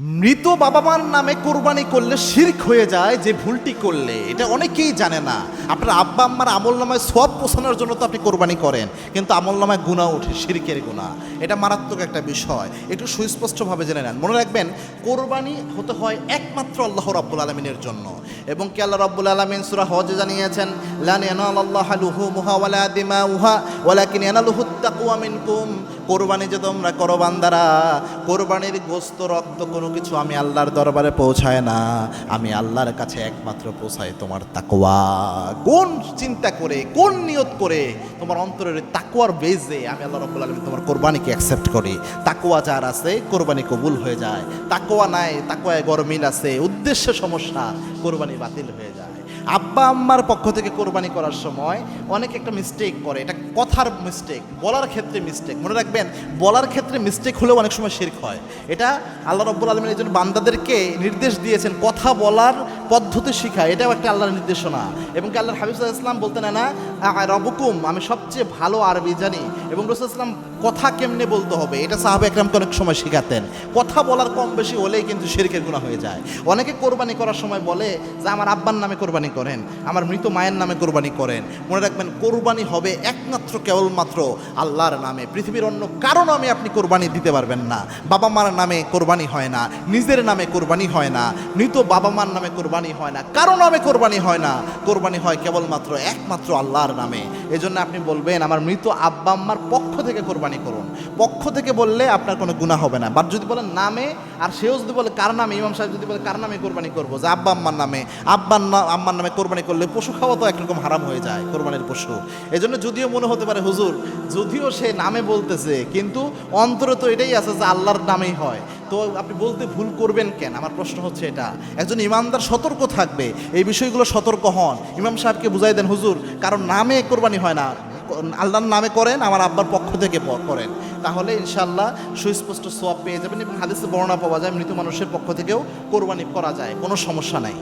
মৃত বাবা মার নামে কোরবানি করলে শিরক হয়ে যায়। যে ভুলটি করলে এটা অনেকেই জানে না। আপনার আব্বা আম্মার আমল নামায় সওয়াব পোষানোর জন্য তো আপনি কোরবানি করেন, কিন্তু আমল নামায় গুনাহ ওঠে, শিরকের গুনাহ। এটা মারাত্মক একটা বিষয়, একটু সুস্পষ্টভাবে জেনে নেন। মনে রাখবেন, কোরবানি হতে হয় একমাত্র আল্লাহ রাব্বুল আলামিনের জন্য। এবং কি আল্লাহ রাব্বুল আলামিন সূরা হজে জানিয়েছেন, লা ইয়ানালাল্লাহু লুহুমুহা ওয়ালা দিমাউহা ওয়ালাকিন ইয়ানালুহুত তাকওয়া মিনকুম। কোরবানি যে তোমরা করো বান্দারা, কোরবানির গোশত রক্ত কোনো কিছু আমি আল্লাহর দরবারে পৌঁছায় না, আমি আল্লাহর কাছে একমাত্র পৌঁছায় তোমার তাকওয়া। কোন চিন্তা করে, কোন নিয়ত করে তোমার অন্তরের তাকওয়ার বেজে আমি আল্লাহ রাব্বুল আলামিন তোমার কোরবানিকে অ্যাকসেপ্ট করি। তাকওয়া যার আছে কোরবানি কবুল হয়ে যায়, তাকওয়া নাই, তাকওয়ায় গরমিল আছে, উদ্দেশ্যে সমস্যা, কোরবানি বাতিল হয়ে যায়। আব্বা আম্মার পক্ষ থেকে কোরবানি করার সময় অনেকে একটা মিস্টেক করে, এটা কথার মিস্টেক, বলার ক্ষেত্রে মিস্টেক। মনে রাখবেন, বলার ক্ষেত্রে মিস্টেক হলেও অনেক সময় শিরক হয়। এটা আল্লাহ রাব্বুল আলামিন এই জন্য বান্দাদেরকে নির্দেশ দিয়েছেন কথা বলার পদ্ধতি শিখায়, এটাও একটা আল্লাহর নির্দেশনা। এবং কি আল্লাহর হাবিব সাল্লাল্লাহু আলাইহি ওয়াসাল্লাম বলতেন না, রব্বুকুম, আমি সবচেয়ে ভালো আরবি জানি। এবং রাসূল সাল্লাল্লাহু আলাইহি ওয়াসাল্লাম কথা কেমনে বলতে হবে এটা সাহাবা একরামকে অনেক সময় শিখাতেন। কথা বলার কম বেশি হলেই কিন্তু শিরকের গুনাহ হয়ে যায়। অনেকে কোরবানি করার সময় বলে যে আমার আব্বার নামে কোরবানি করেন, আমার মৃত মায়ের নামে কোরবানি করেন। মনে রাখবেন, কোরবানি হবে একমাত্র কেবলমাত্র আল্লাহর নামে। পৃথিবীর অন্য কারো নামে আপনি কোরবানি দিতে পারবেন না। বাবা মার নামে কোরবানি হয় না, নিজের নামে কোরবানি হয় না, মৃত বাবা মার নামে কোরবানি হয় না, কারো নামে কোরবানি হয় না। কোরবানি হয় কেবলমাত্র একমাত্র আল্লাহর নামে। এই জন্য আপনি বলবেন আমার মৃত আব্বা আম্মার পক্ষ থেকে কোরবানি করুন। পক্ষ থেকে বললে আপনার কোনো গুনাহ হবে না। বাট যদি বলেন নামে, আর সেও যদি বলে কার নামে, ইমাম সাহেব যদি বলে কার নামে কোরবানি করবো, যে আব্বা আম্মার নামে, আম্মার নামে কোরবানি করলে পশু খাওয়া তো একরকম হারাম হয়ে যায়, কোরবানির পশু। এই জন্য যদিও মনে হতে পারে হুজুর, যদিও সে নামে বলতেছে, কিন্তু অন্তরে তো এটাই আছে যে আল্লাহর নামেই হয়, তো আপনি বলতে ভুল করবেন কেন? আমার প্রশ্ন হচ্ছে এটা। একজন ইমানদার সতর্ক থাকবে, এই বিষয়গুলো সতর্ক হন। ইমাম সাহেবকে বুঝাই দেন, হুজুর কারণ নামে কোরবানি হয় না, আল্লাহর নামে করেন, আমার আব্বার পক্ষ থেকে করেন, তাহলে ইনশাআল্লাহ সুস্পষ্ট সওয়াব পেয়ে যাবেন। এবং হাদিসে বর্ণনা পাওয়া যায় মৃত মানুষের পক্ষ থেকেও কোরবানি করা যায়, কোনো সমস্যা নাই।